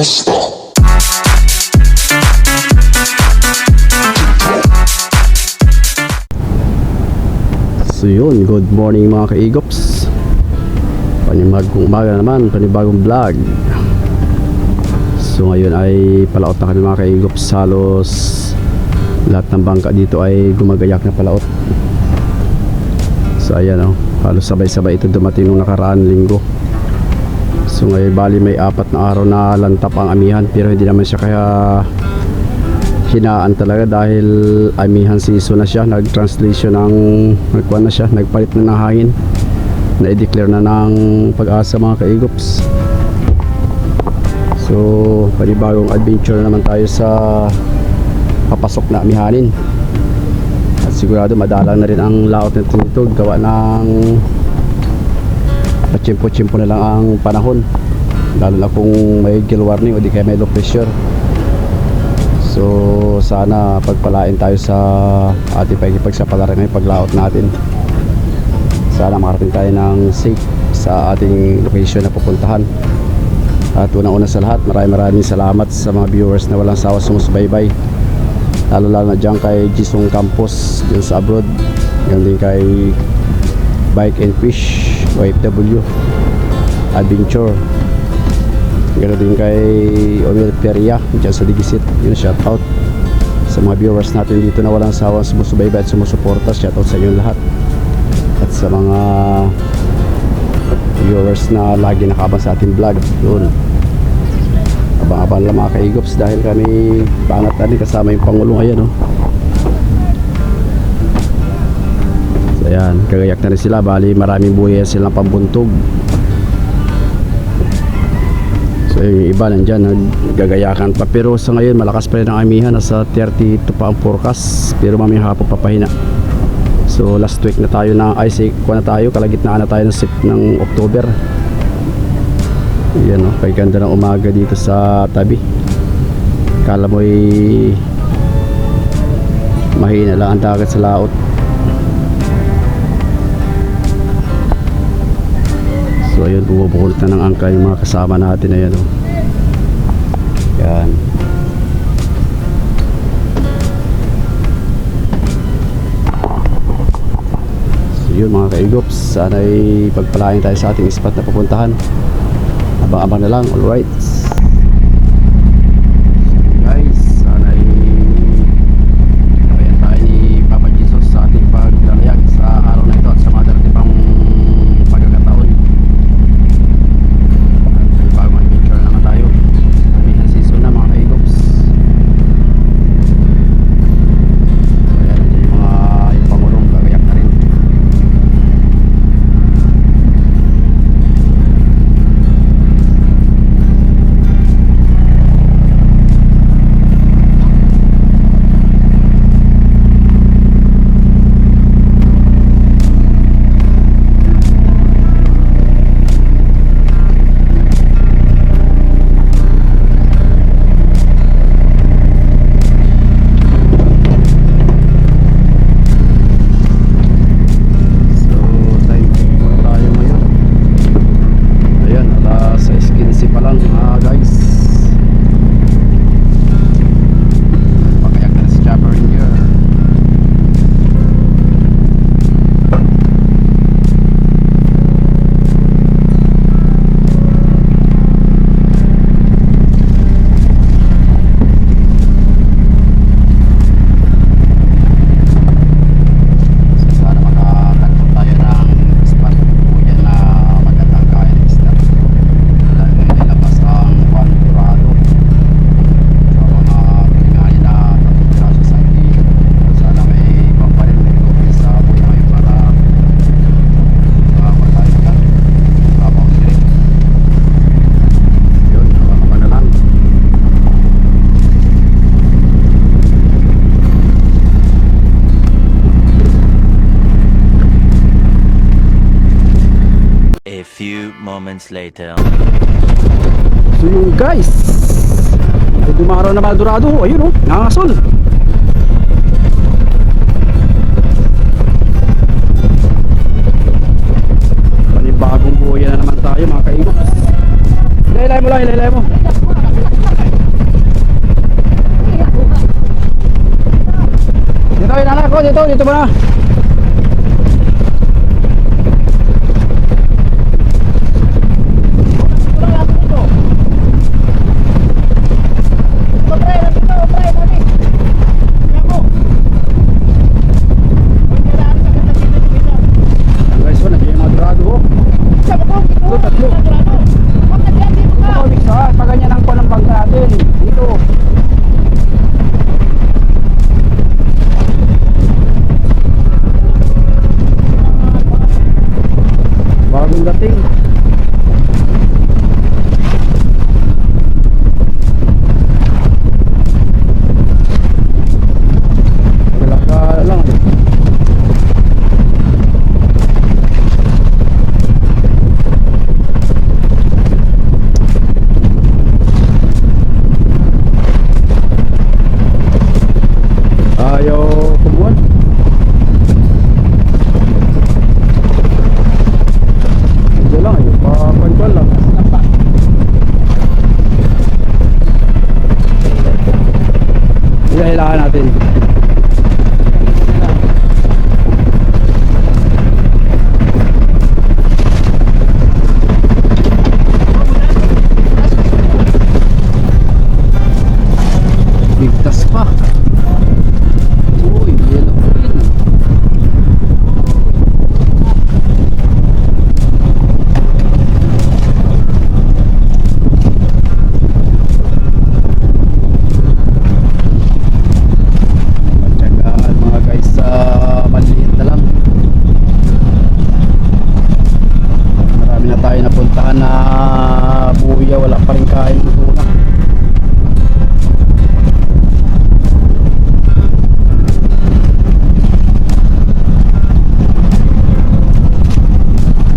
So yun, good morning mga kaigops. Panibagong umaga naman, panibagong vlog. So ngayon ay palaot na kami mga kaigops. Halos lahat ng bangka dito ay gumagayak na palaot. So ayan o, halos sabay-sabay ito dumating nung nakaraan linggo. So ngayon bali may 4 na araw na lantap ang amihan, pero hindi naman siya kaya hinaan talaga dahil amihan season na siya. Nag-translation ng nagkuhan na siya, nagpalit na ng hangin, na-declare na ng Pag-asa mga kaigops. So panibagong adventure na naman tayo sa papasok na amihanin, at sigurado madalang na rin ang laot nito gawa ng patsimpo-tsimpo na lang ang panahon, lalo na kung may gale warning o di kaya may low pressure. So sana pagpalain tayo sa ating pakikipagsapalaran ngayong paglaot natin. Sana makarating tayo ng safe sa ating location na pupuntahan. At unang-una sa lahat, maraming salamat sa mga viewers na walang sawa sumusubaybay, lalo na dyan kay Jisung Campos dyan sa abroad, yan din kay Bike and Fish OFW Adventure, ganoon din kay Omel Peria dyan sa Digisit. Yun, shout out sa mga viewers natin dito na walang sawang sumusubaybay at sumusuporta. Shout out sa inyo lahat, at sa mga viewers na lagi nakabang sa ating vlog. Yun, abang-abang lang mga kaigops dahil kami pangat na rin kasama yung Pangulo ngayon, no? So ayan, kagayak na rin sila. Bali maraming buhay silang pambuntog. So yung iba nandyan naggagayakan pa, pero sa ngayon malakas pa rin ang amihan. Nasa 32 pa ang forecast, pero mamayang hapon papahina. So last week na tayo na kuha na tayo, kalagitnaan na tayo ng October. Yan o, kay ganda ng umaga dito sa tabi. Kala mo'y mahina lang ang dagat sa laot. So ayun, bumubukot na ng angka yung mga kasama natin. Ayan o, yan. So yun mga kaigops, sana'y pagpalain tayo sa ating spot na pupuntahan. Abang-abang na lang, alright guys. Sana'y karayan tayo ni Papa Jesus sa ating paglalayag sa araw na ito at sa mga darating pang pagkakataon. At bagong adventure naman tayo, amihan season na mga kaigops. Ayan, yung Pangulong gagayak na rin. Moments later. So yun guys, ay dumaraw na Maldorado. Ayun o, nangasol. Panibagong buhay na naman tayo mga kaigops. Ilaylay mo lang, ilaylay mo. dito muna. Guys, wala nandiyan yung mga drado. Tatlo. Ito ko, Mix, ha? Pag ganyan ang kuha ng bangka natin. Dito. Bagong dating. Talaga lang. Ayaw kumuhan. Ito lang, yung pa-control lang. Ilahilahan natin. Bigtas pa. Uy, yellow green. Matyagaan mga guys, sa maliit na lang. Marami na tayo napuntahan na buya, wala pa rin kain ng tuna.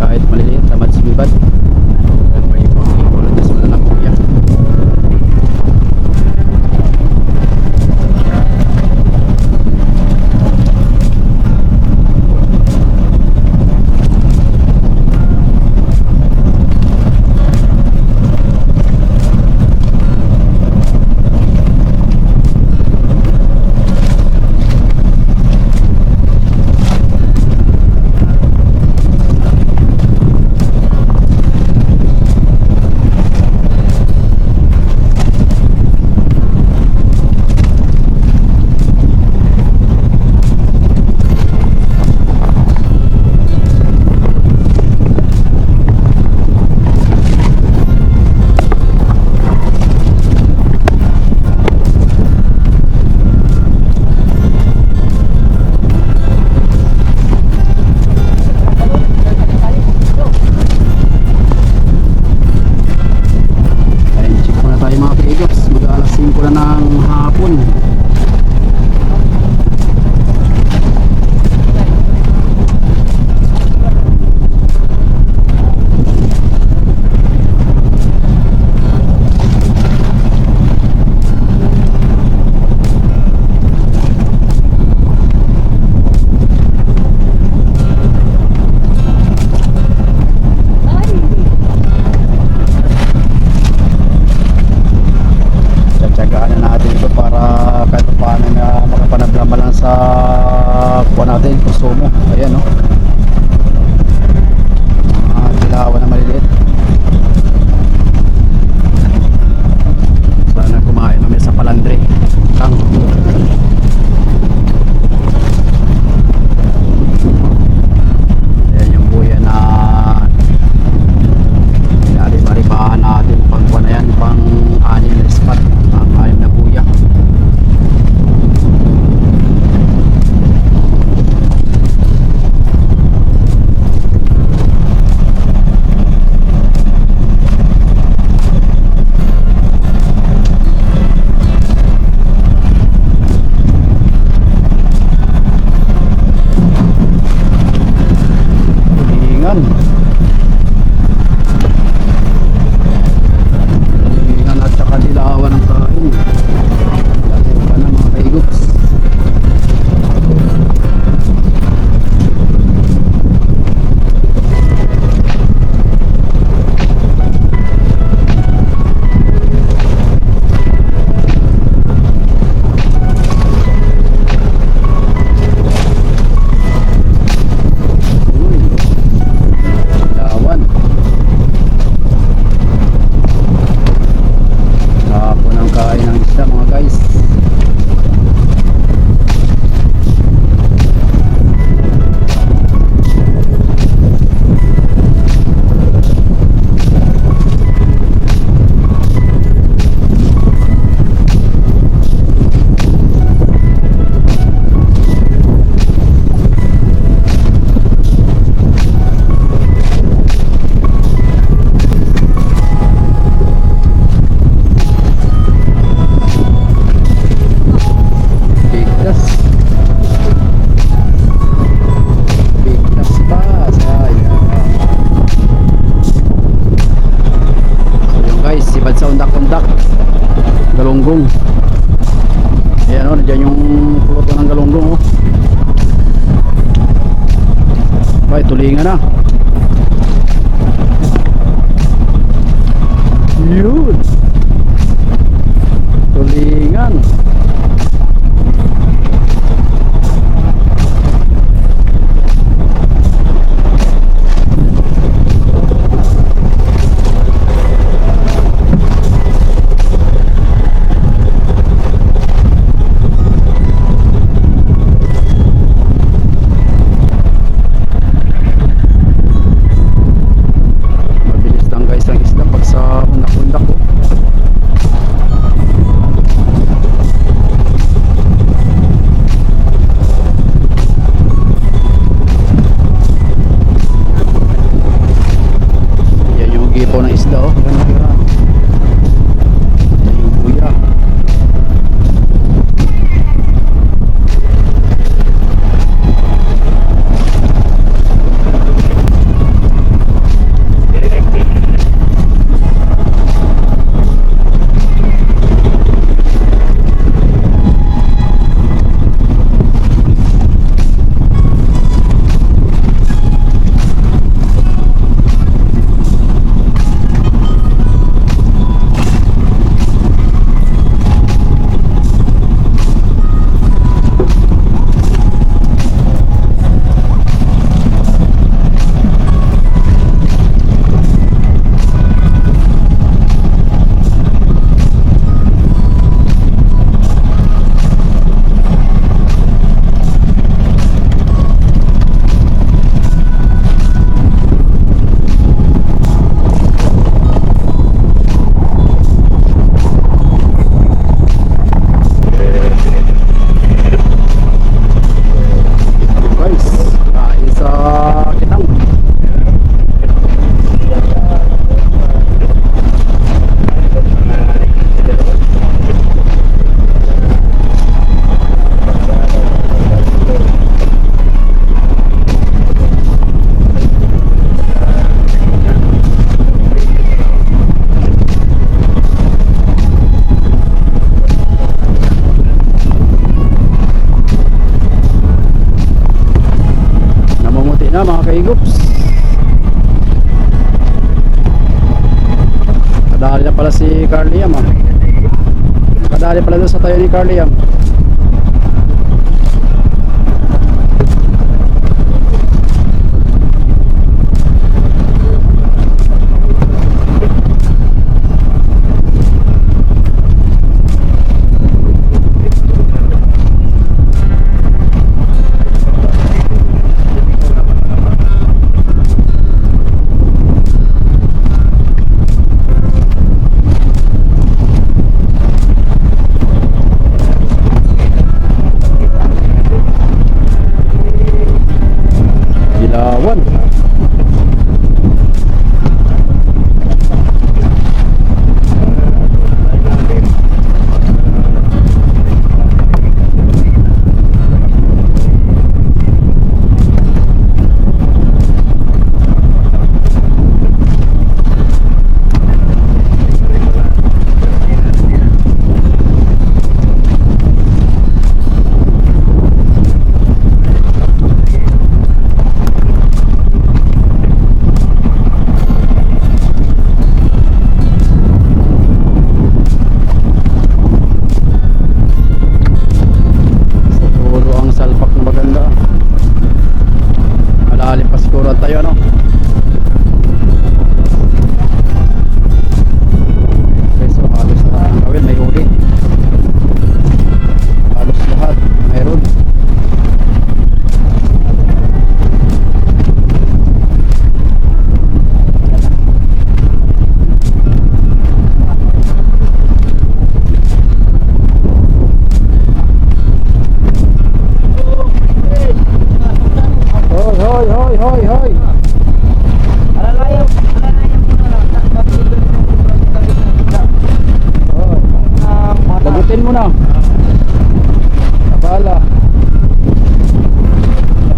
Kahit maliliit, tamad sumibad. May pang-ipolodas mo na lang kuya. galunggong. Ayan o, nandiyan yung puluto ng galunggong o. Ay, tulingan na. Yun. Tulingan. Mabilis lang guys ang isda pag sa undak-undak ko. Yan yung gipo ng isda oh. Yan yung buya. Guys, kain sa kitang. Namumuti na mga kaigups. Kadali na pala si Carliam ah. Kadali pala doon sa tayo ni Carliam. Dilawan. Tayo ano. Okay, so halos na ang gawin, may huli. Halos lahat mayroon. Hoy, hoy, hoy, hoy. Lagutin mo na. Abala.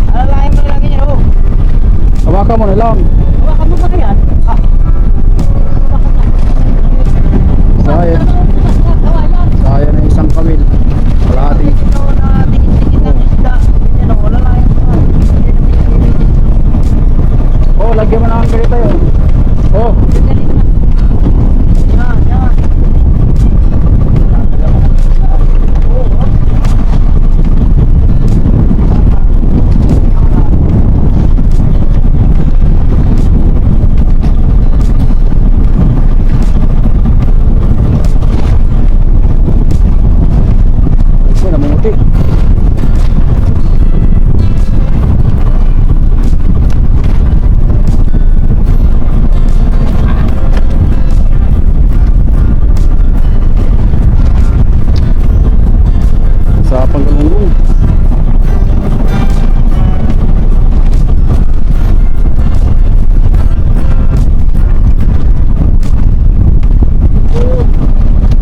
Alalayan mo na lang yan, oh. Hawakan mo na lang. Hawakan mo ba yan? Ah. Sayang. lagyan mo ng ganito yun. Oh, Yan, yan. ito namumuti. Sa panggalunggong.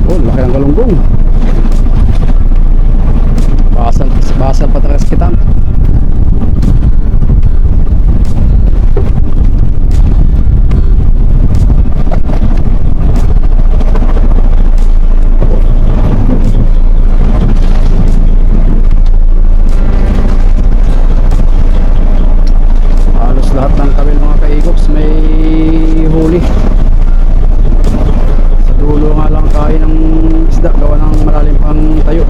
Oh, laki ng galunggong. Basal pa talaga sa kitang. Halos lahat ng kawil mga kaigops may huli. Sa dulo nga lang kain ng isda gawa ng malalim pang tayo.